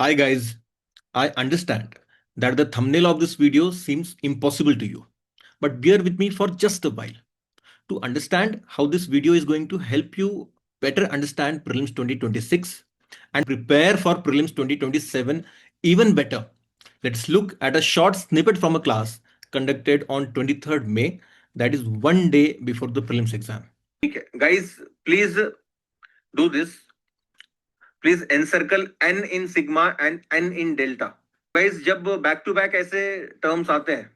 Hi guys, I understand that the thumbnail of this video seems impossible to you, but bear with me for just a while to understand how this video is going to help you better understand Prelims 2026 and prepare for Prelims 2027 even better. Let's look at a short snippet from a class conducted on 23rd May, that is one day before the Prelims exam. Okay, guys, please do this. Please encircle n in sigma and n in delta. Guys जब back to back ऐसे terms आते हैं,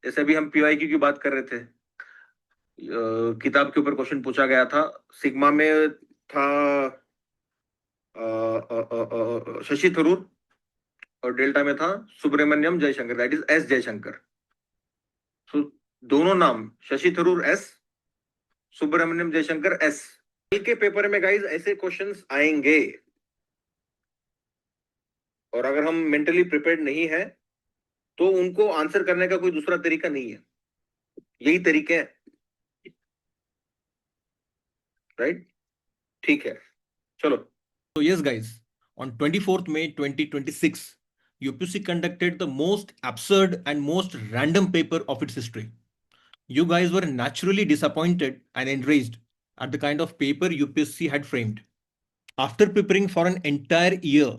जैसे अभी हम PYQ की बात कर रहे थे, किताब के ऊपर क्वेश्चन पूछा गया था, सिग्मा में था शशि थरूर और डेल्टा में था Subrahmanyam Jaishankar, that is S Jaishankar. So दोनों नाम शशि थरूर एस, सुब्रमण्यम जयशंकर एस. कल के पेपर में गाइस ऐसे क्वेश्चंस आएंगे और अगर हम मेंटली प्रिपेयर्ड नहीं है तो उनको आंसर करने का कोई दूसरा तरीका नहीं है, यही तरीके हैं. राइट? ठीक है, चलो. So yes guys, on 24th May 2026, UPSC conducted the most absurd and most random paper of its history. You guys were naturally disappointed and enraged at the kind of paper UPSC had framed. After preparing for an entire year,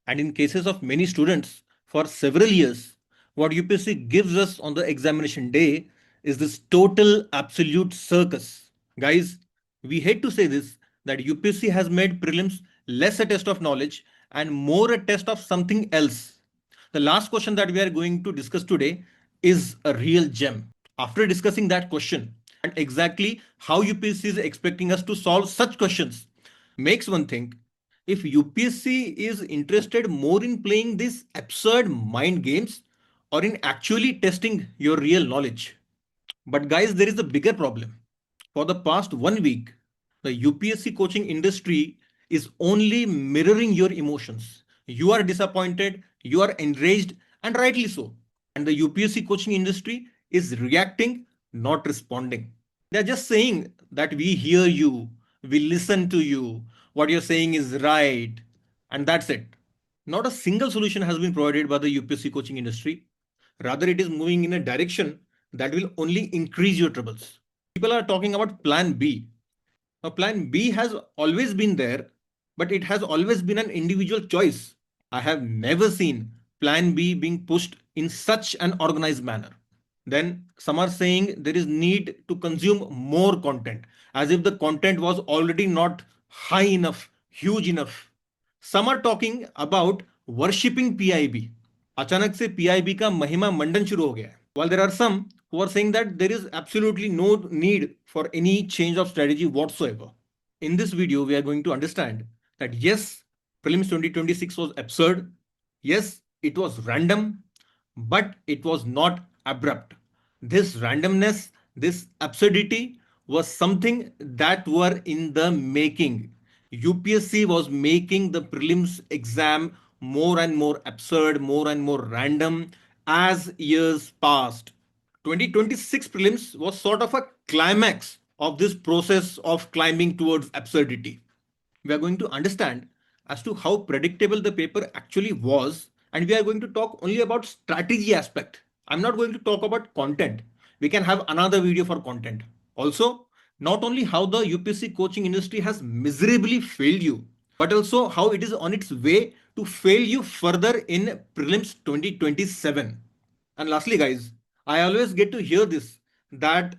and in cases of many students for several years, what UPSC gives us on the examination day is this total absolute circus. Guys, we hate to say this, that UPSC has made prelims less a test of knowledge and more a test of something else. The last question that we are going to discuss today is a real gem. After discussing that question and exactly how UPSC is expecting us to solve such questions, makes one think, if UPSC is interested more in playing these absurd mind games or in actually testing your real knowledge. But guys, there is a bigger problem. For the past 1 week, the UPSC coaching industry is only mirroring your emotions. You are disappointed, you are enraged, and rightly so. And the UPSC coaching industry is reacting, not responding. They're just saying that we hear you, we listen to you, what you're saying is right, and that's it. Not a single solution has been provided by the UPSC coaching industry. Rather, it is moving in a direction that will only increase your troubles. People are talking about Plan B. Now, Plan B has always been there, but it has always been an individual choice. I have never seen Plan B being pushed in such an organized manner. Then some are saying there is need to consume more content, as if the content was already not high enough, huge enough. Some are talking about worshipping PIB. अचानक से PIB का महिमा मंडन शुरू हो गया है. While there are some who are saying that there is absolutely no need for any change of strategy whatsoever. In this video, we are going to understand that yes, Prelims 2026 was absurd. Yes, it was random, but it was not abrupt. This randomness, this absurdity was something that were in the making. UPSC was making the prelims exam more and more absurd, more and more random as years passed. 2026 prelims was sort of a climax of this process of climbing towards absurdity. We are going to understand as to how predictable the paper actually was, and we are going to talk only about strategy aspect. I'm not going to talk about content. We can have another video for content. Also, not only how the UPSC coaching industry has miserably failed you, but also how it is on its way to fail you further in prelims 2027. And lastly, guys, I always get to hear this, that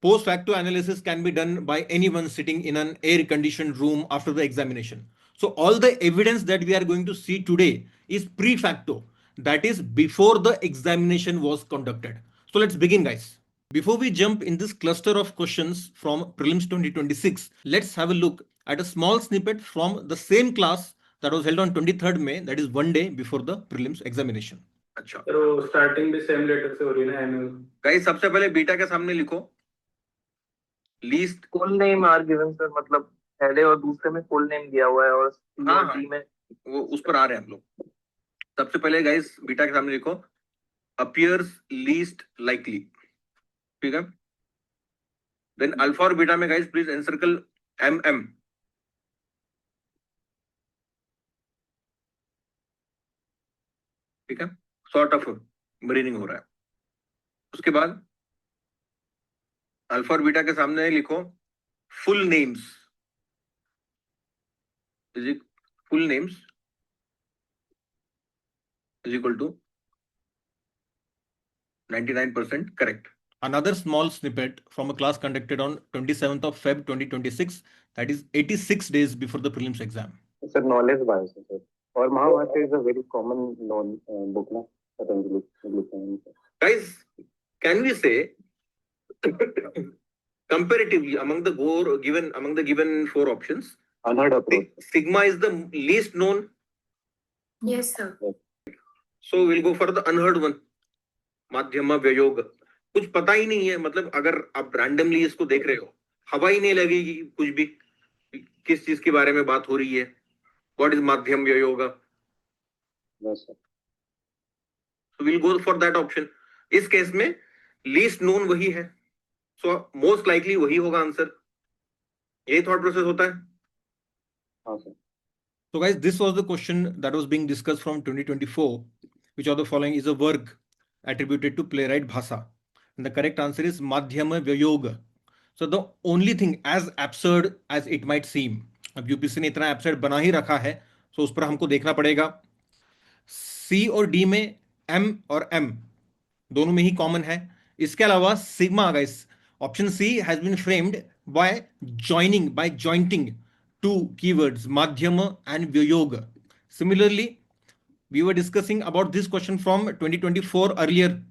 post facto analysis can be done by anyone sitting in an air conditioned room after the examination. So, all the evidence that we are going to see today is pre facto, that is, before the examination was conducted. So, let's begin, guys. Before we jump in this cluster of questions from Prelims 2026, let's have a look at a small snippet from the same class that was held on 23rd May, that is one day before the Prelims examination. अच्छा, तो starting भी same letter से हो रही है ना annual. Guys सबसे पहले बीटा के सामने लिखो least. Full name are given sir, मतलब पहले और दूसरे में फुल नेम दिया हुआ है और डी में वो उस पर आ रहे हैं हम लोग. सबसे पहले गाइस बीटा के सामने लिखो अपीयर्स लीस्ट लाइकली. ठीक है. देन अल्फा और बीटा में guys please encircle M M. ठीक है, सॉर्ट ऑफ ब्रीदिंग हो रहा है। उसके बाद अल्फा और बीटा के सामने लिखो full names, full names is equal to 99% correct. Another small snippet from a class conducted on 27th of Feb 2026, that is 86 days before the prelims exam. Sir, knowledge bias, sir. Or Mahabharata is a very common known book, na? Guys, can we say comparatively among the given four options, unheard approach. Sigma is the least known? Yes, sir. So we'll go for the unheard one. माध्यम व्ययोग, कुछ पता ही नहीं है, मतलब अगर आप randomly इसको देख रहे हो, हवा ही नहीं लगेगी कुछ भी, किस चीज के बारे में बात हो रही है, व्हाट इज माध्यम व्ययोग. Yes, sir. So we'll go for that option. इस केस में लीस्ट नोन वही है, सो मोस्ट लाइकली वही होगा आंसर. यही थॉट प्रोसेस होता है. हाँ sir. So guys, this was the question that was being discussed from 2024. Which of the following is a work attributed to playwright Bhasa? And the correct answer is Madhyama Vyayoga. So the only thing, as absurd as it might seem, अब UPSC ने इतना absurd बना ही रखा है, so उस पर हमको देखना पड़ेगा. C और D में M और M दोनों में ही कॉमन है. इसके अलावा sigma, guys, option C has been framed by jointing two keywords, Madhyama and Vyayoga. Similarly, we were discussing about this question from 2024 earlier.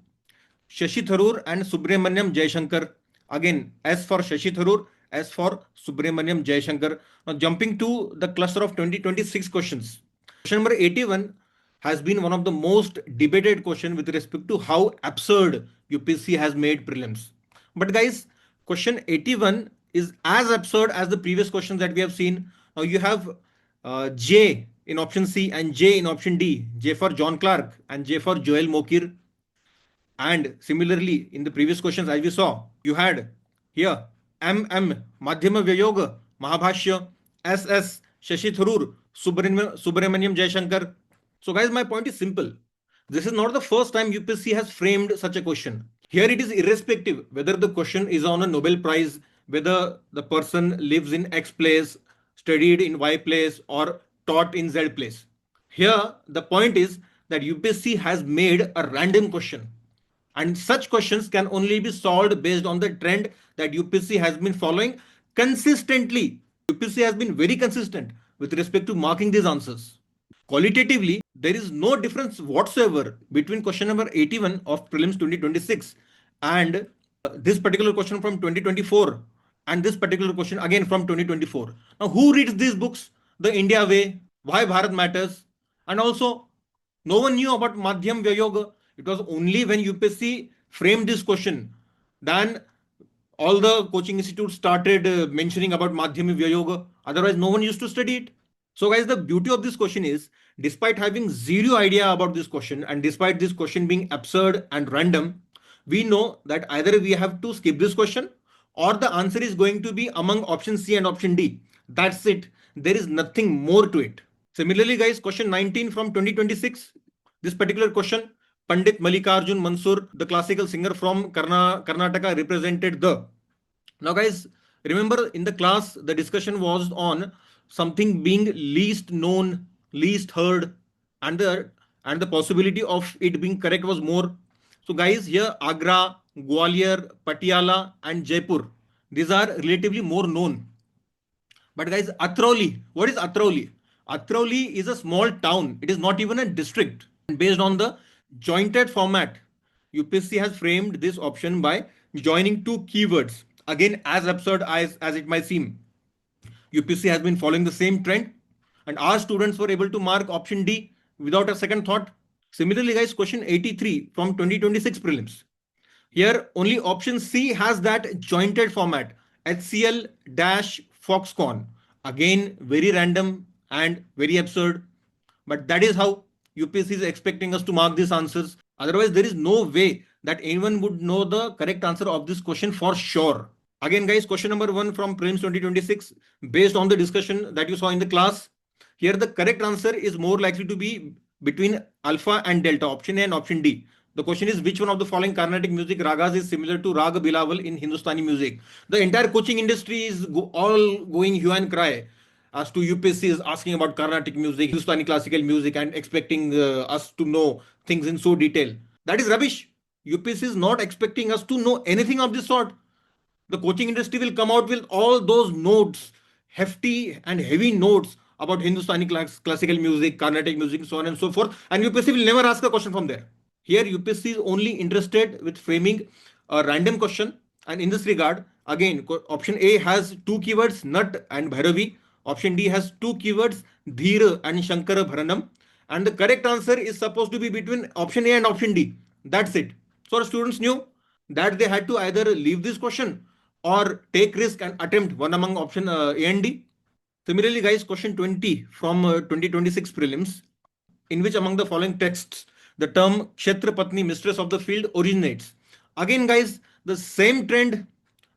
Shashi Tharoor and Subramaniam Jaishankar. Again, S for Shashi Tharoor, S for Subramaniam Jaishankar. Now jumping to the cluster of 2026 questions. Question number 81 has been one of the most debated question with respect to how absurd UPSC has made prelims. But guys, question 81 is as absurd as the previous questions that we have seen. Now you have J in option C and J in option D. J for John Clark and J for Joel Mokir. And similarly, in the previous questions, as we saw, you had here MM, Madhyama Vyayoga, Mahabhashya, SS, Shashi Tharoor, Subramaniam Jaishankar. So guys, my point is simple. This is not the first time UPSC has framed such a question. Here it is irrespective whether the question is on a Nobel Prize, whether the person lives in X place, studied in Y place, or taught in Z place. Here, the point is that UPSC has made a random question. And such questions can only be solved based on the trend that UPSC has been following consistently. UPSC has been very consistent with respect to marking these answers. Qualitatively, there is no difference whatsoever between question number 81 of prelims 2026 and this particular question from 2024 and this particular question again from 2024. Now, who reads these books? The India Way, Why Bharat Matters, and also no one knew about Madhyam Vyayoga. It was only when UPSC framed this question, then all the coaching institutes started mentioning about Madhyam Vyayoga. Otherwise, no one used to study it. So guys, the beauty of this question is, despite having zero idea about this question and despite this question being absurd and random, we know that either we have to skip this question or the answer is going to be among option C and option D. That's it. There is nothing more to it. Similarly, guys, question 19 from 2026. This particular question, Pandit Mallikarjun Mansur, the classical singer from Karnataka, represented the. Now, guys, remember in the class, the discussion was on something being least known, least heard, and the possibility of it being correct was more. So, guys, here Agra, Gwalior, Patiala, and Jaipur, these are relatively more known. But guys, Atrauli, what is Atrauli? Atrauli is a small town. It is not even a district. And based on the jointed format, UPSC has framed this option by joining two keywords. Again, as absurd as it might seem, UPSC has been following the same trend and our students were able to mark option D without a second thought. Similarly, guys, question 83 from 2026 prelims. Here, only option C has that jointed format, HCL-Foxconn. Again, very random and very absurd. But that is how UPSC is expecting us to mark these answers. Otherwise, there is no way that anyone would know the correct answer of this question for sure. Again, guys, question number 1 from prelims 2026, based on the discussion that you saw in the class. Here, the correct answer is more likely to be between alpha and delta, option A and option D. The question is, which one of the following Carnatic music ragas is similar to Raga Bilawal in Hindustani music? The entire coaching industry is all going hue and cry as to UPSC is asking about Carnatic music, Hindustani classical music, and expecting us to know things in so detail. That is rubbish. UPSC is not expecting us to know anything of this sort. The coaching industry will come out with all those notes, hefty and heavy notes about Hindustani classical music, Carnatic music, so on and so forth. And UPSC will never ask a question from there. Here, UPSC is only interested with framing a random question. And in this regard, again, option A has two keywords, Nat and Bhairavi. Option D has two keywords, Dheera and Shankarabharanam. And the correct answer is supposed to be between option A and option D. That's it. So our students knew that they had to either leave this question or take risk and attempt one among option A and D. Similarly, guys, question 20 from 2026 prelims, in which among the following texts the term Kshetra Patni, mistress of the field, originates. Again, guys, the same trend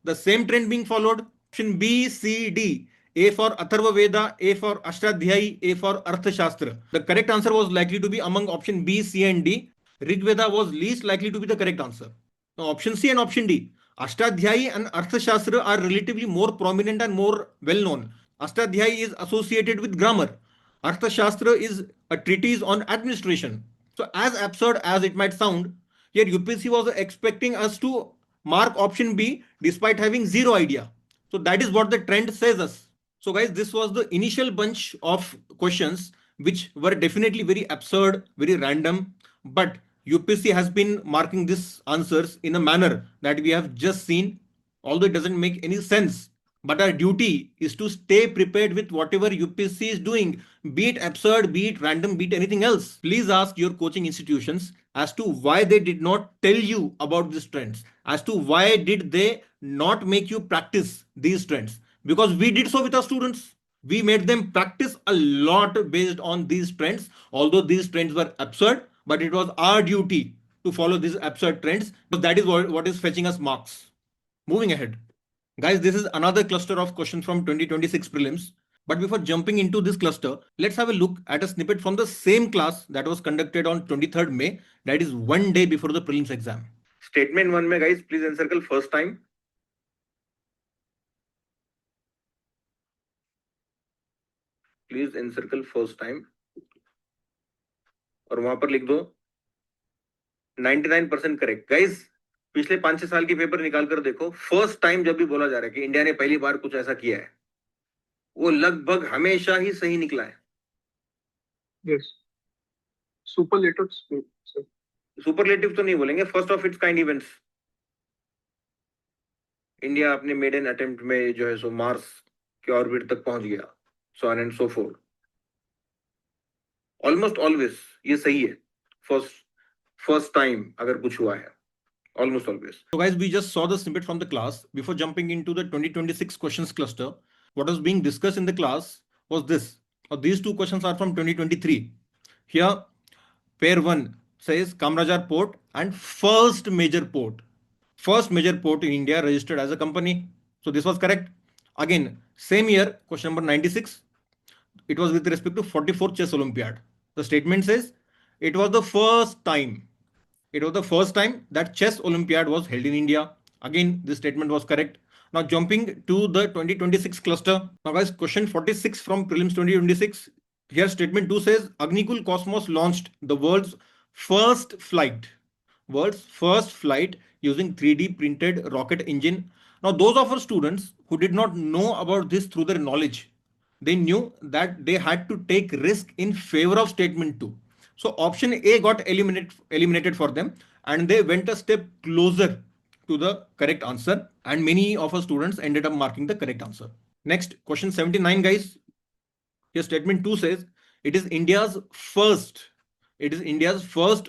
being followed. Option B, C, D. A for Atharvaveda, A for Ashtadhyayi, A for Arthashastra. The correct answer was likely to be among option B, C, and D. Rigveda was least likely to be the correct answer. Now, option C and option D. Ashtadhyayi and Arthashastra are relatively more prominent and more well known. Ashtadhyayi is associated with grammar. Arthashastra is a treatise on administration. So, as absurd as it might sound, here UPSC was expecting us to mark option B despite having zero idea. So, that is what the trend says us. So, guys, this was the initial bunch of questions which were definitely very absurd, very random, but UPSC has been marking these answers in a manner that we have just seen, although it doesn't make any sense. But our duty is to stay prepared with whatever UPSC is doing, be it absurd, be it random, be it anything else. Please ask your coaching institutions as to why they did not tell you about these trends, as to why did they not make you practice these trends. Because we did so with our students. We made them practice a lot based on these trends, although these trends were absurd, but it was our duty to follow these absurd trends because that is what is fetching us marks. Moving ahead. Guys, this is another cluster of questions from 2026 prelims. But before jumping into this cluster, let's have a look at a snippet from the same class that was conducted on 23rd May, that is one day before the prelims exam. Statement 1 mein, guys, please encircle first time. Please encircle first time. और वहां पर लिख दो 99% correct. Guys, पिछले 5-6 साल के paper निकाल कर देखो, फर्स्ट टाइम जब भी बोला जा रहा है कि इंडिया ने पहली बार कुछ ऐसा किया है, वो लगभग हमेशा ही सही निकला है. यस. सुपरलेटिव्स तो नहीं बोलेंगे, first of its kind events. India अपने मेडन अटेम्प्ट में जो है सो मार्स के ऑर्बिट तक पहुंच गया, so on and so fourth. Almost always ये सही है. फर्स्ट टाइम अगर कुछ हुआ है, almost always. So guys, we just saw the snippet from the class. Before jumping into the 2026 questions cluster, what was being discussed in the class was this. These two questions are from 2023. Here, pair 1 says Kamrajar port and first major port. First major port in India registered as a company. So this was correct. Again, same year, question number 96. It was with respect to 44th Chess Olympiad. The statement says it was the first time that Chess Olympiad was held in India. Again, this statement was correct. Now jumping to the 2026 cluster. Now guys, question 46 from prelims 2026. Here statement 2 says Agnikul Cosmos launched the world's first flight using 3D printed rocket engine. Now those of our students who did not know about this through their knowledge, they knew that they had to take risk in favor of statement 2. So option A got eliminated for them and they went a step closer to the correct answer, and many of our students ended up marking the correct answer. Next, question 79, guys. Here statement 2 says it is India's first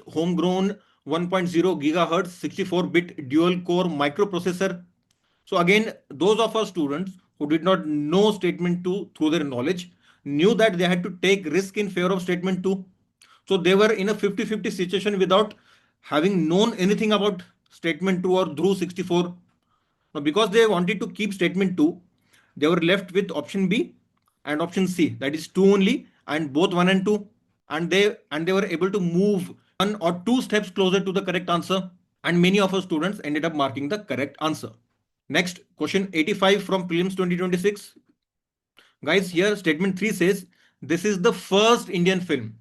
homegrown 1.0 gigahertz 64-bit dual core microprocessor. So again, those of our students who did not know statement 2 through their knowledge knew that they had to take risk in favor of statement 2. So they were in a 50-50 situation without having known anything about statement 2 or Dhruv 64. Now, because they wanted to keep statement 2, they were left with option B and option C, that is 2 only, and both 1 and 2. and they were able to move 1 or 2 steps closer to the correct answer, and many of our students ended up marking the correct answer. Next, question 85 from prelims 2026. Guys, here statement 3 says this is the first Indian film.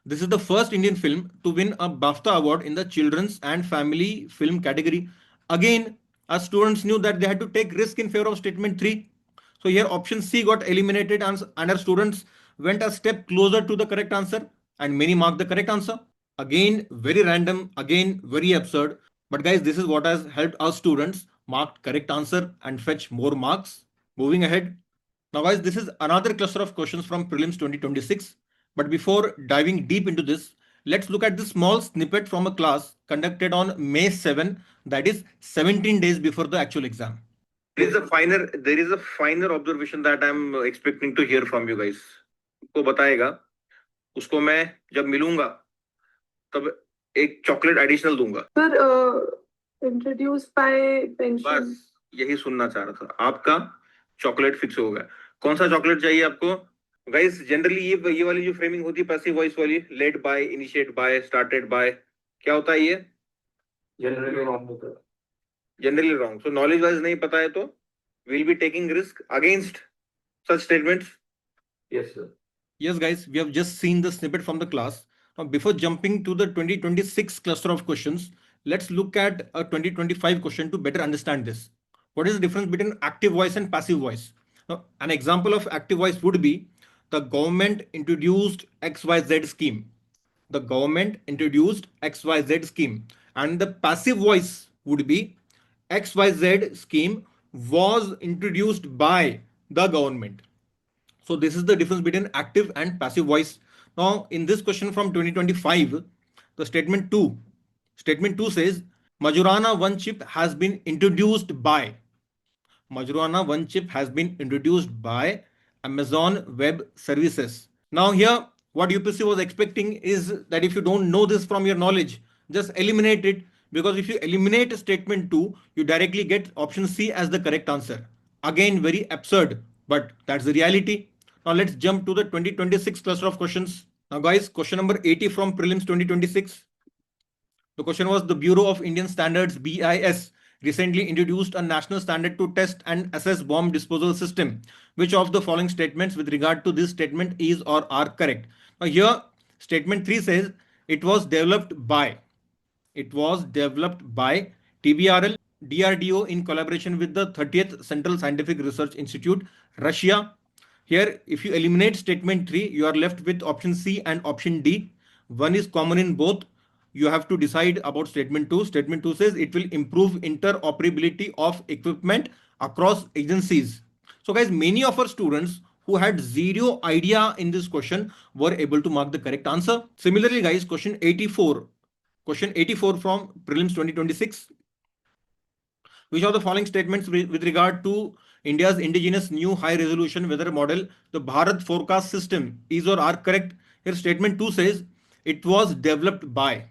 This is the first Indian film to win a BAFTA award in the children's and family film category. Again, our students knew that they had to take risk in favor of statement 3. So here option C got eliminated and our students went a step closer to the correct answer and many marked the correct answer. Again, very random, again, very absurd. But guys, this is what has helped our students mark correct answer and fetch more marks. Moving ahead. Now guys, this is another cluster of questions from prelims 2026. But before diving deep into this, let's look at this small snippet from a class conducted on May 7, that is 17 days before the actual exam. There is a finer observation that I'm expecting to hear from you guys. को बताएगा, उसको मैं जब मिलूंगा तब एक chocolate additional दूंगा. Sir, introduced by pension. बस यही सुनना चाह रहा था. आपका चॉकलेट फिक्स हो गया. कौन सा चॉकलेट चाहिए आपको? गाइस, जनरली ये वाली जो फ्रेमिंग होती है पैसिव वॉइस वाली, led by, initiate bye, started by, क्या होता है ये? जनरली रॉन्ग होता है. Generally wrong. सो नॉलेज वाइज नहीं पता है तो we'll be taking risk against such statements. Yes, sir. Yes, guys, we have just seen the snippet from the class. Now, before jumping to the 2026 cluster of questions, let's look at a 2025 question to better understand this. What is the difference between active voice and passive voice? Now, an example of active voice would be the government introduced XYZ scheme. The government introduced XYZ scheme. And the passive voice would be XYZ scheme was introduced by the government. So this is the difference between active and passive voice. Now, in this question from 2025, the statement 2 says Majorana 1 chip has been introduced by. Majorana 1 chip has been introduced by Amazon Web Services. Now here, what UPSC was expecting is that if you don't know this from your knowledge, just eliminate it, because if you eliminate statement 2, you directly get option C as the correct answer. Again, very absurd, but that's the reality. Now let's jump to the 2026 cluster of questions. Now guys, question number 80 from prelims 2026. The question was the Bureau of Indian Standards, BIS, recently introduced a national standard to test and assess bomb disposal system. Which of the following statements with regard to this statement is or are correct? Now here, statement 3 says it was developed by. It was developed by TBRL, DRDO in collaboration with the 30th Central Scientific Research Institute, Russia. Here, if you eliminate statement 3, you are left with option C and option D. One is common in both. You have to decide about statement 2. Statement 2 says it will improve interoperability of equipment across agencies. So guys, many of our students who had zero idea in this question were able to mark the correct answer. Similarly, guys, question 84 from prelims 2026. Which of the following statements with regard to India's indigenous new high resolution weather model, the Bharat forecast system, is or are correct? Here statement 2 says it was developed by.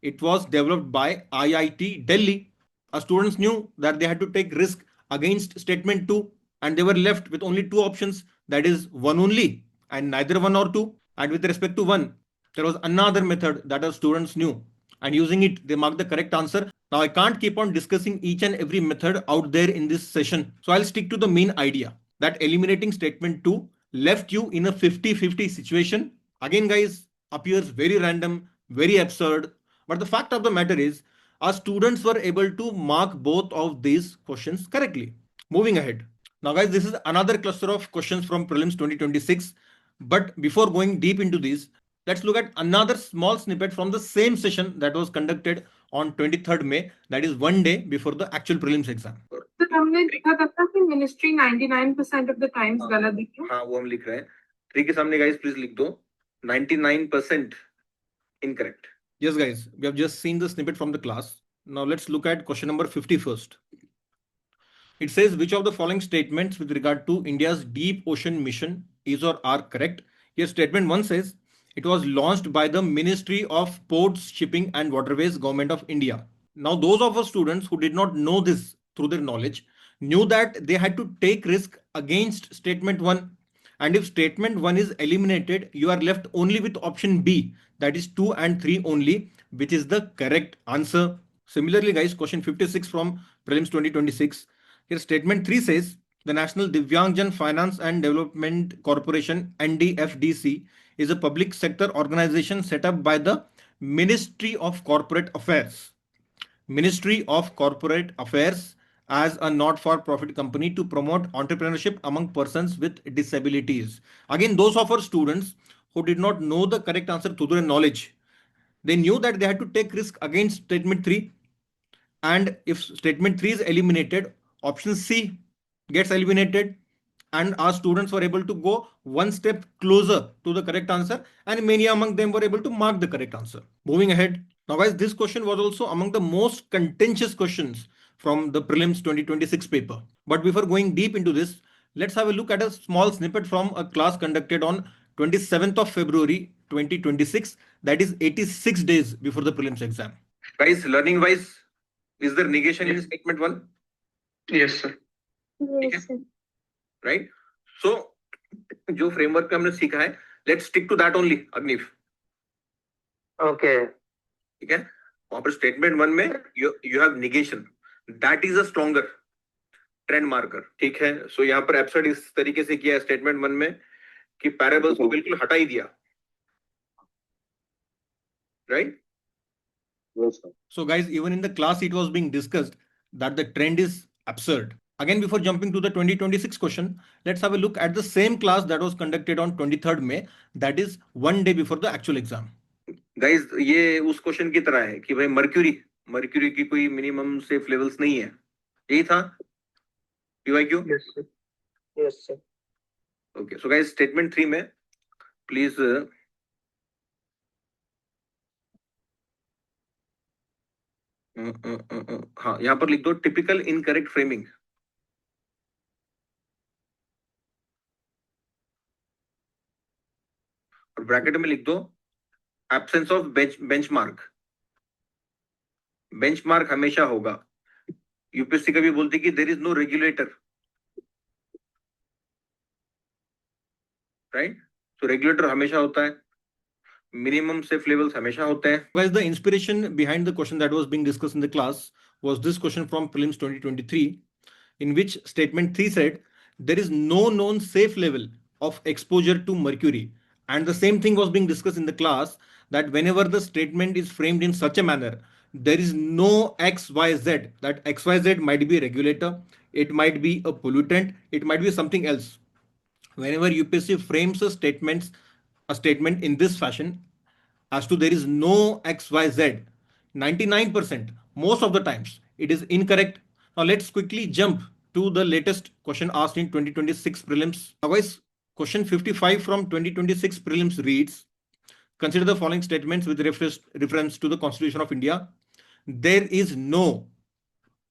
It was developed by IIT Delhi. Our students knew that they had to take risk against statement 2 and they were left with only 2 options, that is 1 only and neither 1 or 2. And with respect to 1, there was another method that our students knew and using it they marked the correct answer. Now I can't keep on discussing each and every method out there in this session. So I'll stick to the main idea that eliminating statement 2 left you in a 50-50 situation. Again guys, appears very random, very absurd. But the fact of the matter is our students were able to mark both of these questions correctly. Moving ahead. Now guys, this is another cluster of questions from prelims 2026. But before going deep into these, let's look at another small snippet from the same session that was conducted on 23rd May, that is 1 day before the actual prelims exam. तो हमने देखा था कि ministry 99% of the times गलत दिखी है. हाँ, वो हम लिख रहे हैं. 3 के सामने guys please लिख दो 99% incorrect. Yes guys, we have just seen the snippet from the class. Now let's look at question number 50 first. It says which of the following statements with regard to India's deep ocean mission is or are correct? Here statement 1 says it was launched by the Ministry of Ports, Shipping and Waterways, Government of India. Now those of our students who did not know this through their knowledge knew that they had to take risk against statement 1 And if statement 1 is eliminated, you are left only with option B, that is 2 and 3 only, which is the correct answer. Similarly, guys, question 56 from Prelims 2026. Here, statement 3 says the National Divyangjan Finance and Development Corporation (NDFDC) is a public sector organization set up by the Ministry of Corporate Affairs. Ministry of Corporate Affairs as a not-for-profit company to promote entrepreneurship among persons with disabilities. Again, those of our students who did not know the correct answer through their knowledge, they knew that they had to take risk against statement 3. And if statement 3 is eliminated, option C gets eliminated, and our students were able to go one step closer to the correct answer, and many among them were able to mark the correct answer. Moving ahead. Now, guys, this question was also among the most contentious questions from the prelims 2026 paper. But before going deep into this, let's have a look at a small snippet from a class conducted on 27th of February 2026, that is 86 days before the prelims exam. Guys, learning wise, is there negation in statement 1? Yes, sir. Yes, sir. Right? So, जो framework पे हमने सीखा है, let's stick to that only, Agniv. Okay. ठीक है? वहाँ पर statement 1 में you have negation. That is a stronger trend marker. ठीक है? So यहाँ पर absurd इस तरीके से किया है statement 1 में कि parables को बिल्कुल हटा ही दिया. Right? Yes, sir. So guys, even in the class it was being discussed that the trend is absurd. Again, before jumping to the 2026 question, let's have a look at the same class that was conducted on 23rd May, that is one day before the actual exam. Guys, ये उस question की तरह है कि भाई mercury की कोई minimum safe levels नहीं है, यही था PYQ? Yes, sir. Yes, sir. Okay, so guys, statement 3 में please हाँ, यहाँ पर लिख दो टिपिकल इनकरेक्ट फ्रेमिंग. और ब्रैकेट में लिख दो एब्सेंस ऑफ बेंचमार्क. बेंचमार्क हमेशा होगा. यूपीएससी कभी बोलती कि there is no regulator, right? तो रेगुलेटर हमेशा होता है, minimum safe levels हमेशा होते हैं. Guys, the inspiration behind the question that was being discussed in the class was this question from prelims 2023, in which statement 3 said there is no known safe level of exposure to mercury, and the same thing was being discussed in the class, that whenever the statement is framed in such a manner, there is no XYZ, that XYZ might be a regulator, it might be a pollutant, it might be something else. Whenever UPSC frames a statement in this fashion, as to there is no XYZ, 99% most of the times it is incorrect. Now let's quickly jump to the latest question asked in 2026 prelims. Now guys, question 55 from 2026 prelims reads, consider the following statements with reference to the Constitution of India. There is no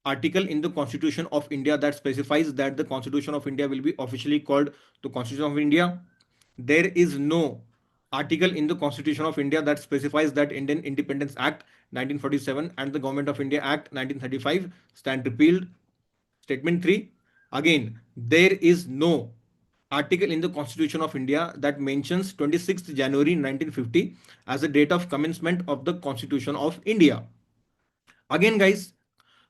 article in the Constitution of India that specifies that the Constitution of India will be officially called the Constitution of India. There is no article in the Constitution of India that specifies that Indian Independence Act 1947 and the Government of India Act 1935 stand repealed. Statement 3, again, there is no article in the Constitution of India that mentions 26th January 1950 as the date of commencement of the Constitution of India. Again, guys,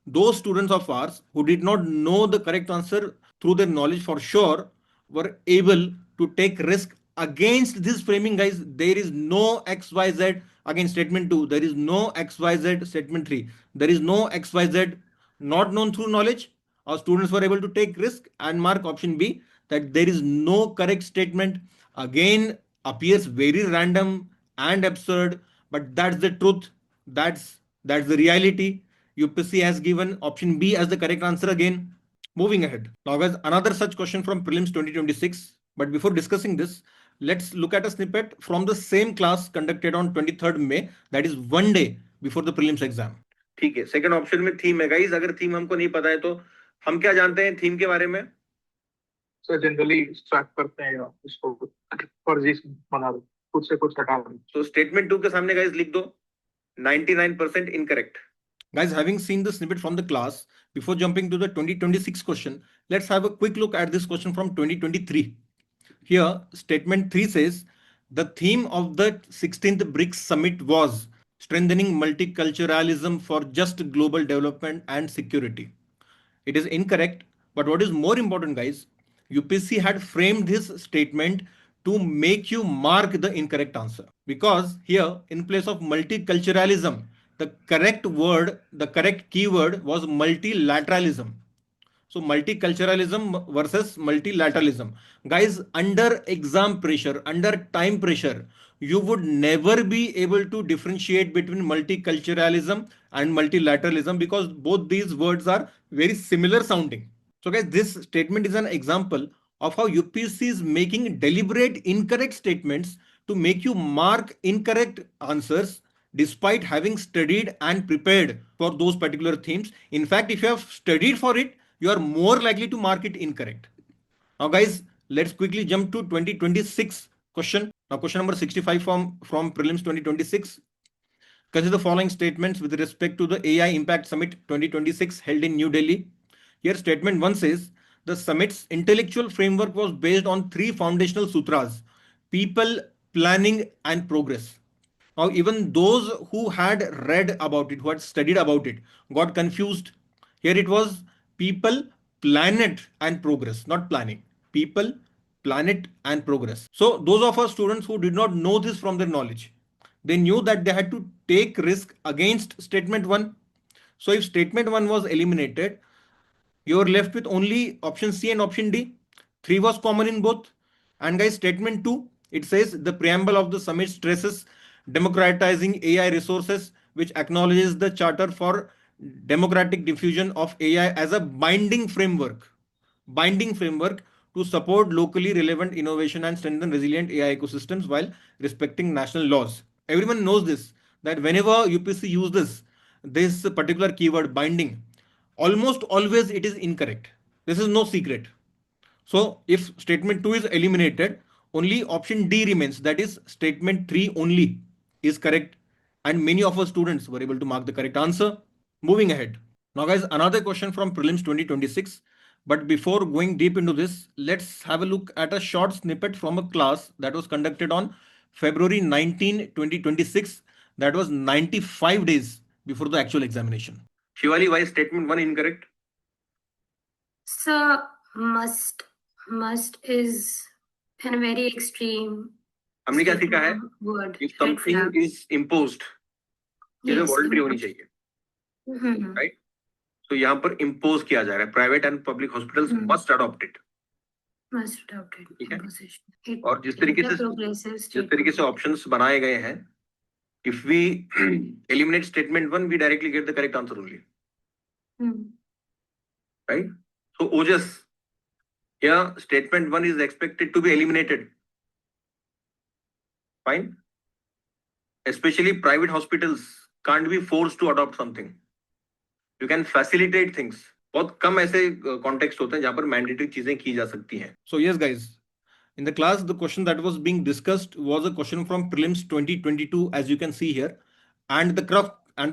those students of ours who did not know the correct answer through their knowledge for sure were able to take risk against this framing. Guys, there is no XYZ. Again, statement 2, there is no XYZ. Statement 3, there is no XYZ not known through knowledge. Our students were able to take risk and mark option B, that there is no correct statement. Again, appears very random and absurd, but that's the truth. That's the reality. UPSC has given option B as the correct answer again. Moving ahead. Now guys, another such question from prelims 2026. But before discussing this, let's look at a snippet from the same class conducted on 23rd May, that is one day before the prelims exam. ठीक है, second option में theme है. Guys, अगर theme हमको नहीं पता है तो हम क्या जानते हैं थीम के बारे में? सर जनरली स्ट्रैक करते हैं या उसको फर्जी बना दो, कुछ से कुछ हटा दो. So statement 2 के सामने गाइस लिख दो 99% incorrect. Guys, having seen the snippet from the class, before jumping to the 2026 question, let's have a quick look at this question from 2023. Here, statement 3 says the theme of the 16th BRICS summit was strengthening multiculturalism for just global development and security. It is incorrect, but what is more important, guys, UPSC had framed this statement to make you mark the incorrect answer. Because here, in place of multiculturalism, the correct word, the correct keyword was multilateralism. So multiculturalism versus multilateralism. Guys, under exam pressure, under time pressure, you would never be able to differentiate between multiculturalism and multilateralism because both these words are very similar sounding. So guys, this statement is an example of how UPSC is making deliberate incorrect statements to make you mark incorrect answers despite having studied and prepared for those particular themes. In fact, if you have studied for it, you are more likely to mark it incorrect. Now guys, let's quickly jump to 2026 question. Now question number 65 from prelims 2026. Consider the following statements with respect to the AI Impact Summit 2026 held in New Delhi. Here statement 1 says, the summit's intellectual framework was based on 3 foundational sutras: people, planning and progress. Now even those who had read about it, who had studied about it, got confused. Here it was people, planet and progress, not planning. People, planet and progress. So those of our students who did not know this from their knowledge, they knew that they had to take risk against statement 1. So if statement 1 was eliminated, you're left with only option C and option D. 3 was common in both. And guys, statement 2, it says the preamble of the summit stresses democratizing AI resources, which acknowledges the charter for democratic diffusion of AI as a binding framework to support locally relevant innovation and strengthen resilient AI ecosystems while respecting national laws. Everyone knows this, that whenever UPSC uses this particular keyword binding, almost always it is incorrect. This is no secret. So if statement 2 is eliminated, only option D remains, that is statement 3 only is correct, and many of our students were able to mark the correct answer. Moving ahead. Now guys, another question from prelims 2026. But before going deep into this, let's have a look at a short snippet from a class that was conducted on February 19, 2026. That was 95 days before the actual examination. Shivali, why is statement 1 incorrect? Sir, must is in a very extreme हमने क्या सीखा है? word. If something is imposed, चीजें voluntary होनी चाहिए, right? So यहाँ पर impose किया जा रहा है. Private and public hospitals must adopt it. Must adopt it. ठीक है? Imposition. और जिस तरीके से options बनाए गए हैं, if we eliminate statement 1, we directly get the correct answer only. Right? So Ojas, here statement 1 is expected to be eliminated. Fine. Especially private hospitals can't be forced to adopt something. You can facilitate things. बहुत कम ऐसे context होते हैं जहां पर mandatory चीजें की जा सकती हैं. So yes guys, in the class the question that was being discussed was a question from prelims 2022, as you can see here, and the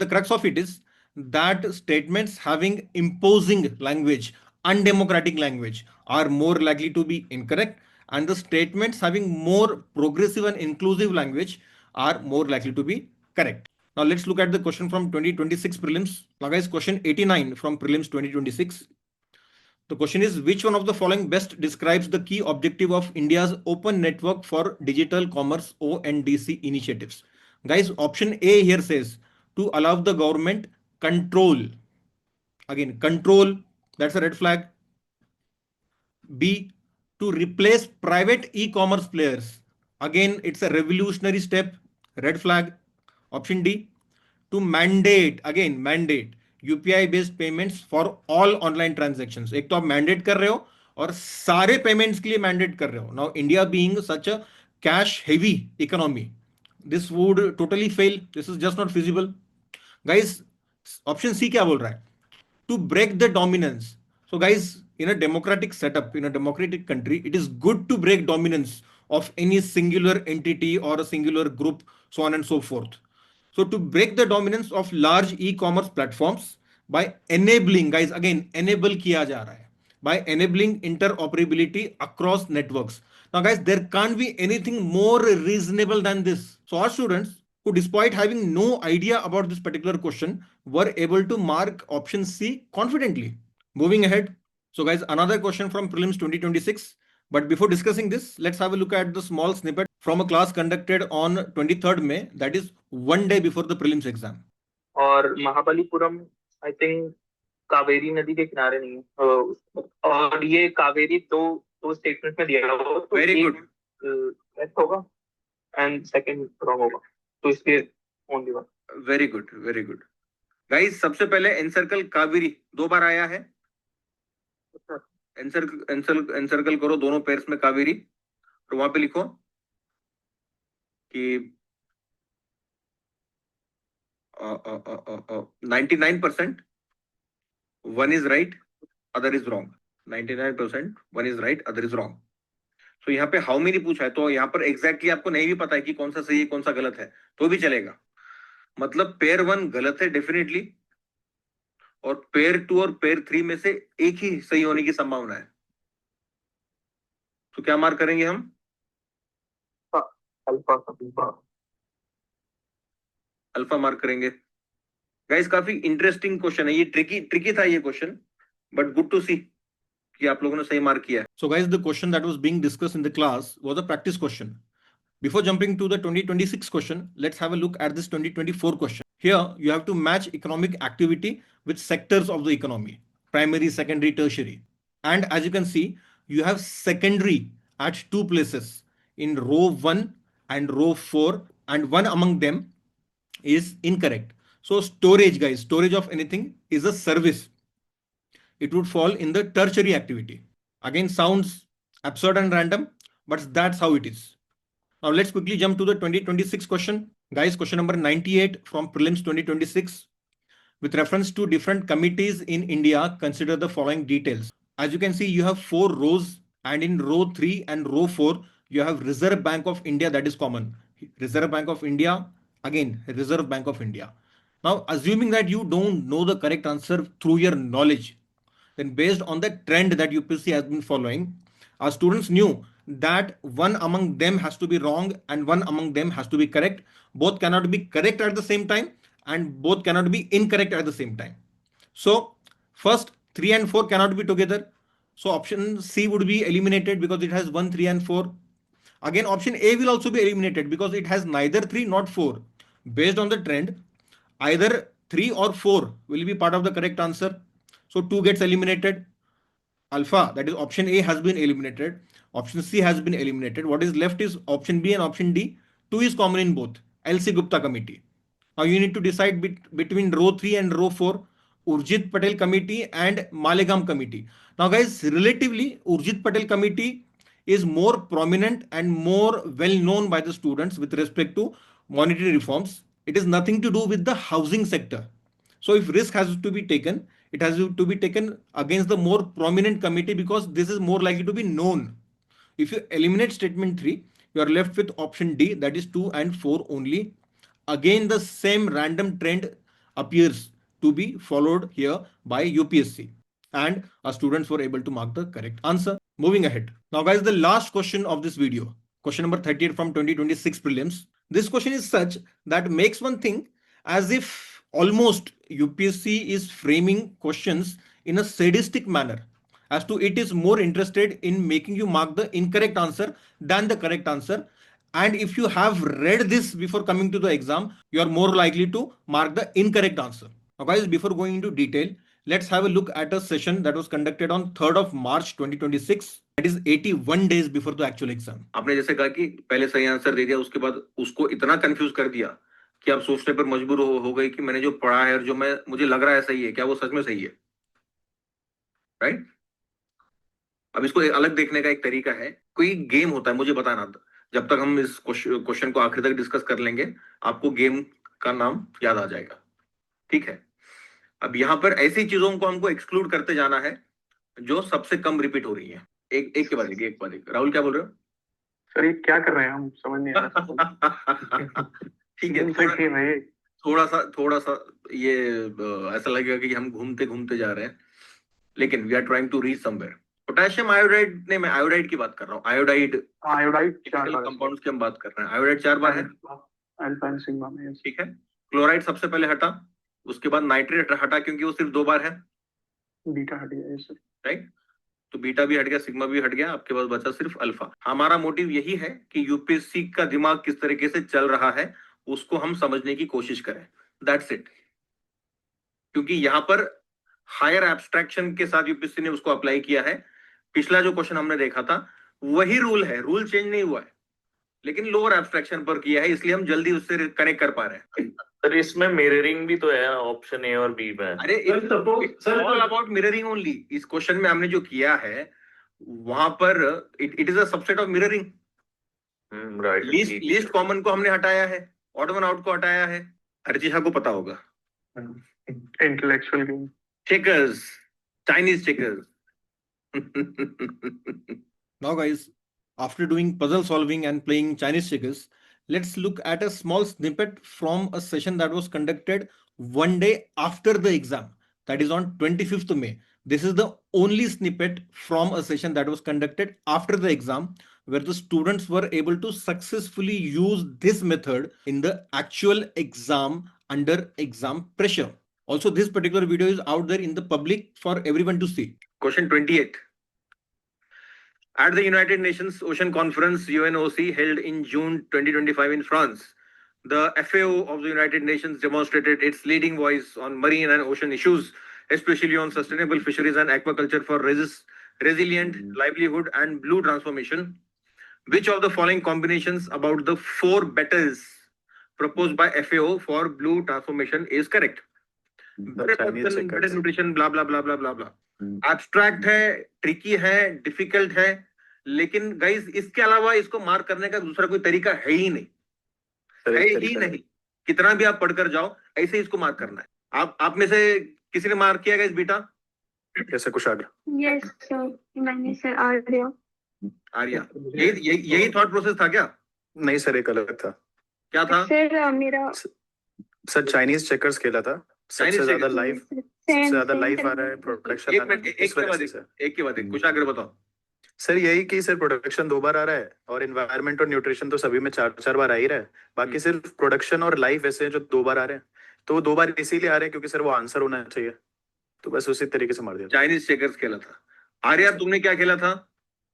crux of it is that statements having imposing language, undemocratic language, are more likely to be incorrect, and the statements having more progressive and inclusive language are more likely to be correct. Now let's look at the question from 2026 prelims. Now guys, question 89 from prelims 2026. The question is, which one of the following best describes the key objective of India's Open Network for Digital Commerce ONDC initiatives? Guys, option A here says to allow the government control. Again, control, that's a red flag. B, to replace private e-commerce players. Again, it's a revolutionary step, red flag. Option D, to mandate, again mandate UPI based payments for all online transactions. एक तो आप mandate कर रहे हो और सारे payments के लिए mandate कर रहे हो. Now India being such a cash heavy economy, this would totally fail. This is just not feasible. Guys, option C क्या बोल रहा है? To break the dominance. So guys, in a democratic setup, in a democratic country, it is good to break dominance of any singular entity or a singular group, so on and so forth. So to break the dominance of large e-commerce platforms by enabling, guys, again, enable किया जा रहा है, by enabling interoperability across networks. Now, guys, there can't be anything more reasonable than this. So, our students who, despite having no idea about this particular question, were able to mark option C confidently. Moving ahead. So, guys, another question from Prelims 2026. But before discussing this, let's have a look at the small snippet from a class conducted on 23rd May, that is one day before the prelims exam. और Mahabalipuram I think Kaveri नदी के किनारे नहीं है, और ये कावेरी दो statement में दिया हुआ है, तो Very good. करेक्ट होगा एंड सेकंड रॉन्ग होगा, तो इसलिए only one. Very good, very good. Guys, सबसे पहले एनसर्कल कावेरी 2 बार आया है. एनसर्कल करो दोनों पेयर्स में कावेरी, और वहां पे लिखो कि 99% one is right, other is wrong. 99% one is right, other is wrong. So यहाँ पे हाउ मेनी पूछा है, तो यहाँ पर एग्जैक्टली आपको नहीं भी पता है कि कौन सा सही है कौन सा गलत है, तो भी चलेगा. मतलब पेयर 1 गलत है डेफिनेटली, और पेयर 2 और पेयर 3 में से एक ही सही होने की संभावना है. तो क्या मार्क करेंगे हम? अल्फा मार्क करेंगे. गाइस, काफी इंटरेस्टिंग क्वेश्चन है ये. ट्रिकी था ये क्वेश्चन, बट गुड टू सी कि आप लोगों ने सही मार्क किया. So guys, the question that was being discussed in the class was a practice question. Before jumping to the 2026 question, let's have a look at this 2024 question. Here, you have to match economic activity with sectors of the economy: primary, secondary, tertiary. And as you can see, you have secondary at 2 places, in row 1 and row 4, and one among them is incorrect. So storage, guys, storage of anything is a service. It would fall in the tertiary activity. Again, sounds absurd and random, but that's how it is. Now let's quickly jump to the 2026 question. Guys, question number 98 from Prelims 2026. With reference to different committees in India, consider the following details. As you can see, you have 4 rows, and in row 3 and row 4, you have Reserve Bank of India, that is common. Reserve Bank of India, again, Reserve Bank of India. Now, assuming that you don't know the correct answer through your knowledge, then based on the trend that UPSC has been following, our students knew that one among them has to be wrong and one among them has to be correct. Both cannot be correct at the same time, and both cannot be incorrect at the same time. So first 3 and 4 cannot be together. So option C would be eliminated because it has 1, 3 and 4. Again, option A will also be eliminated because it has neither 3 nor 4. Based on the trend, either 3 or 4 will be part of the correct answer. So 2 gets eliminated. Alpha, that is option A, has been eliminated. Option C has been eliminated. What is left is option B and option D. 2 is common in both. LC Gupta committee. Now you need to decide between row 3 and row 4. Urjit Patel committee and Malegam committee. Now guys, relatively Urjit Patel committee is more prominent and more well known by the students with respect to monetary reforms. It is nothing to do with the housing sector. So if risk has to be taken, it has to be taken against the more prominent committee because this is more likely to be known. If you eliminate statement 3, you are left with option D, that is 2 and 4 only. Again, the same random trend appears to be followed here by UPSC, and our students were able to mark the correct answer. Moving ahead. Now guys, the last question of this video, question number 38 from 2026 prelims. This question is such that makes one think as if almost UPSC is framing questions in a sadistic manner, as to it is more interested in making you mark the incorrect answer than the correct answer. And if you have read this before coming to the exam, you are more likely to mark the incorrect answer. Now guys, before going into detail, let's have a look at a session that was conducted on 3rd of March 2026. That is 81 days before the actual exam. आपने जैसे कहा कि पहले सही answer दे दिया, उसके बाद उसको इतना कंफ्यूज कर दिया कि आप सोचने पर मजबूर हो गए कि मैंने जो पढ़ा है और जो मुझे लग रहा है सही है, क्या वो सच में सही है? राइट? अब इसको अलग देखने का एक तरीका है. कोई गेम होता है, मुझे बताना, जब तक हम इस क्वेश्चन को आखिर तक डिस्कस कर लेंगे, आपको गेम का नाम याद आ जाएगा. ठीक है? अब यहां पर ऐसी चीजों को हमको एक्सक्लूड करते जाना है जो सबसे कम रिपीट हो रही है. एक के बाद एक. राहुल, क्या बोल रहे हो? सर ये क्या कर रहे हैं, हम समझ नहीं आ रहा. ठीक है, थोड़ा सा ये ऐसा लगेगा कि हम घूमते घूमते जा रहे हैं, लेकिन we are trying to reach somewhere. Potassium iodide नहीं, मैं आयोडाइड की बात कर रहा हूँ। आयोडाइड आयोडाइड 4 बार कंपाउंड्स की हम बात कर रहे हैं। आयोडाइड 4 बार है, अल्फा एंड सिग्मा में, yes. ठीक है। क्लोराइड सबसे पहले हटा, उसके बाद नाइट्रेट हटा क्योंकि वो सिर्फ 2 बार है, बीटा हट गया, yes, sir. राइट। तो बीटा भी हट गया, सिग्मा भी हट गया, आपके पास बचा सिर्फ अल्फा। हमारा मोटिव यही है कि यूपीएससी का दिमाग किस तरीके से चल रहा है उसको हम समझने की कोशिश करें, दैट्स इट। क्योंकि यहाँ पर हायर एब्स्ट्रैक्शन के साथ यूपीएससी ने उसको अप्लाई किया है। पिछला जो क्वेश्चन हमने देखा था वही रूल है, रूल चेंज नहीं हुआ है, लेकिन लोअर एब्स्ट्रैक्शन पर किया है, इसलिए हम जल्दी उससे कनेक्ट कर पा रहे हैं। सर इसमें मिररिंग भी तो है ऑप्शन ए और बी में। अरे it's all about mirroring only. इस क्वेश्चन में हमने जो किया है वहां पर it is a subset of mirroring. Right, least common को हमने हटाया है, ऑड वन आउट को हटाया है। हरजीहा को पता होगा। Intellectual game, checkers, Chinese checkers. Now guys, after doing puzzle solving and playing Chinese checkers, let's look at a small snippet from a session that was conducted one day after the exam, that is on 25th May. This is the only snippet from a session that was conducted after the exam where the students were able to successfully use this method in the actual exam under exam pressure. Also, this particular video is out there in the public for everyone to see. Question 28. At the United Nations Ocean Conference UNOC held in June 2025 in France, the FAO of the United Nations demonstrated its leading voice on marine and ocean issues, especially on sustainable fisheries and aquaculture for resilient livelihood and blue transformation. Which of the following combinations about the 4 betters proposed by FAO for blue transformation is correct? Better nutrition, blah blah blah blah blah blah. Abstract है, tricky है, difficult है, लेकिन guys इसके अलावा इसको mark करने का दूसरा कोई तरीका है ही नहीं, है ही नहीं। कितना भी आप पढ़कर जाओ ऐसे ही इसको मार्क करना है। आप में से किसी ने मार्क किया गाइस बेटा? कैसे कुशाग्र? Yes, sir. मैंने सर आर्या, यही थॉट प्रोसेस था क्या? नहीं सर, एक अलग था। क्या था सर? मेरा सर चाइनीज चेकर्स खेला था। सबसे ज्यादा लाइफ आ रहा है, प्रोडक्शन आ रहा है। एक के बाद एक कुशाग्र बताओ। सर यही कि सर प्रोडक्शन 2 बार आ रहा है और एनवायरनमेंट और न्यूट्रिशन तो सभी में 4 बार आ ही रहा है। बाकी सिर्फ प्रोडक्शन और लाइफ ऐसे जो 2 बार आ रहे हैं, तो वो 2 बार इसीलिए आ रहे हैं क्योंकि सर वो आंसर होना चाहिए, तो बस उसी तरीके से मार दिया। चाइनीज चेकर्स खेला था। आर्या तुमने क्या खेला था?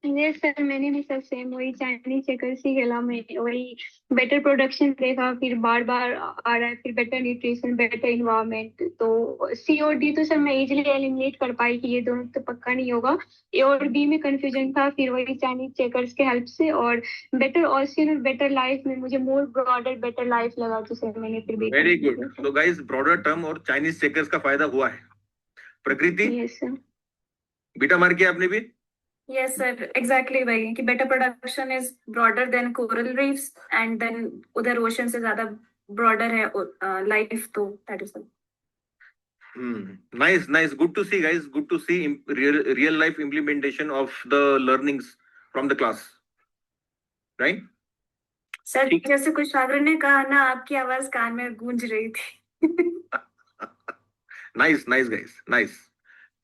यस सर, मैंने भी सर सेम वही चाइनीज चेकर्स ही खेला। मैं वही बेटर प्रोडक्शन देखा, फिर बार बार आ रहा है, फिर बेटर न्यूट्रिशन, बेटर इन्वायरमेंट। तो सी और डी तो सर मैं इजीली एलिमिनेट कर पाई कि ये दोनों तो पक्का नहीं होगा। ए और बी में कंफ्यूजन था, फिर वही चाइनीज चेकर्स के हेल्प से और बेटर ऑसियन और बेटर लाइफ में मुझे मोर ब्रॉडर बेटर लाइफ लगा, तो सर मैंने फिर भी। Very good. तो गाइस ब्रॉडर टर्म और चाइनीज चेकर्स का फायदा हुआ है। प्रकृति? Yes sir. बेटा मार किया आपने भी? Yes, sir. Exactly वही कि better production is broader than coral reefs and then उधर ocean से ज़्यादा broader है life, तो that is all. Nice. Good to see, guys. Good to see real life implementation of the learnings from the class, right? Sir जैसे कुशाग्र ने कहा ना, आपकी आवाज कान में गूंज रही थी। Nice, guys. Nice.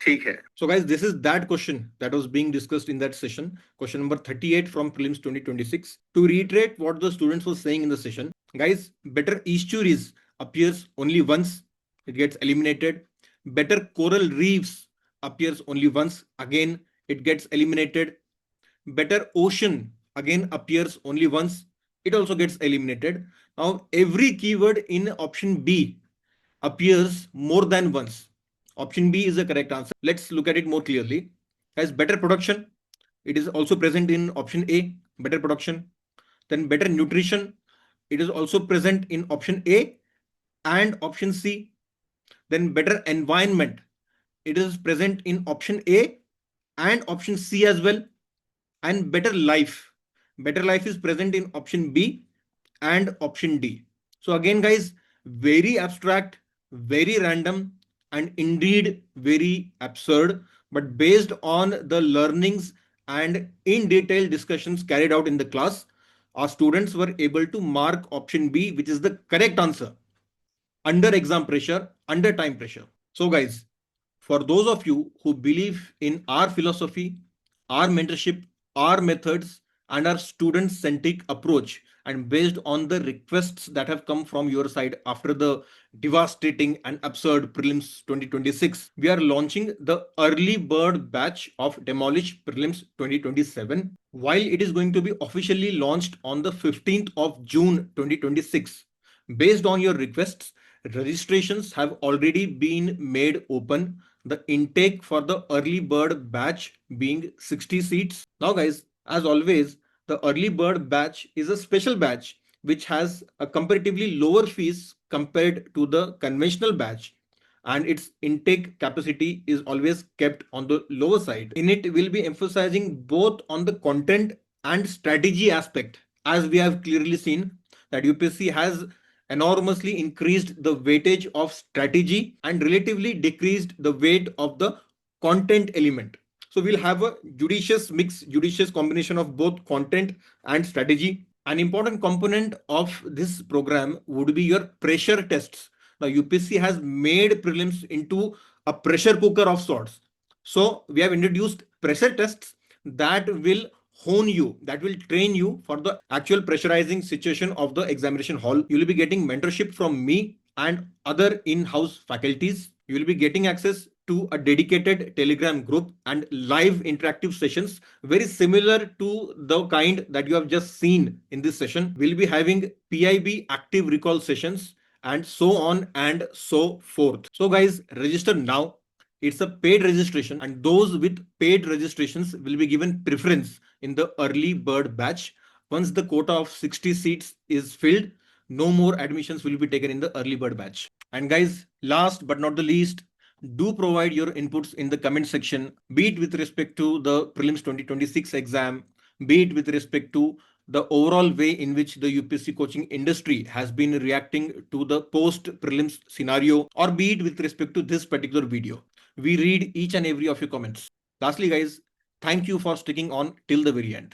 ठीक है। So guys, this is that question that was being discussed in that session, question number 38 from prelims 2026. To reiterate what the students were saying in the session, guys, better estuaries appears only once, it gets eliminated. Better coral reefs appears only once, again it gets eliminated. Better ocean again appears only once, it also gets eliminated. Now every keyword in option B appears more than once. Option B is the correct answer. Let's look at it more clearly. As better production, it is also present in option A, better production. Then better nutrition, it is also present in option A and option C. Then better environment, it is present in option A and option C as well. And better life is present in option B and option D. So again guys, very abstract, very random, and indeed very absurd, but based on the learnings and in detail discussions carried out in the class, our students were able to mark option B, which is the correct answer, under exam pressure, under time pressure. So guys, for those of you who believe in our philosophy, our mentorship, our methods, and our student-centric approach, and based on the requests that have come from your side after the devastating and absurd prelims 2026, we are launching the early bird batch of Demolish Prelims 2027. While it is going to be officially launched on the 15th of June 2026, based on your requests, registrations have already been made open. The intake for the early bird batch being 60 seats. Now guys, as always, the early bird batch is a special batch which has a comparatively lower fees compared to the conventional batch, and its intake capacity is always kept on the lower side. In it, we'll be emphasizing both on the content and strategy aspect, as we have clearly seen that UPSC has enormously increased the weightage of strategy and relatively decreased the weight of the content element. So we'll have a judicious combination of both content and strategy. An important component of this program would be your pressure tests. Now UPSC has made prelims into a pressure cooker of sorts. So we have introduced pressure tests that will hone you, that will train you for the actual pressurizing situation of the examination hall. You will be getting mentorship from me and other in-house faculties. You will be getting access to a dedicated Telegram group and live interactive sessions very similar to the kind that you have just seen in this session. We'll be having PIB active recall sessions and so on and so forth. So guys, register now. It's a paid registration, and those with paid registrations will be given preference in the early bird batch. Once the quota of 60 seats is filled, no more admissions will be taken in the early bird batch. And guys, last but not the least, do provide your inputs in the comment section, be it with respect to the prelims 2026 exam, be it with respect to the overall way in which the UPSC coaching industry has been reacting to the post prelims scenario, or be it with respect to this particular video. We read each and every of your comments. Lastly, guys, thank you for sticking on till the very end.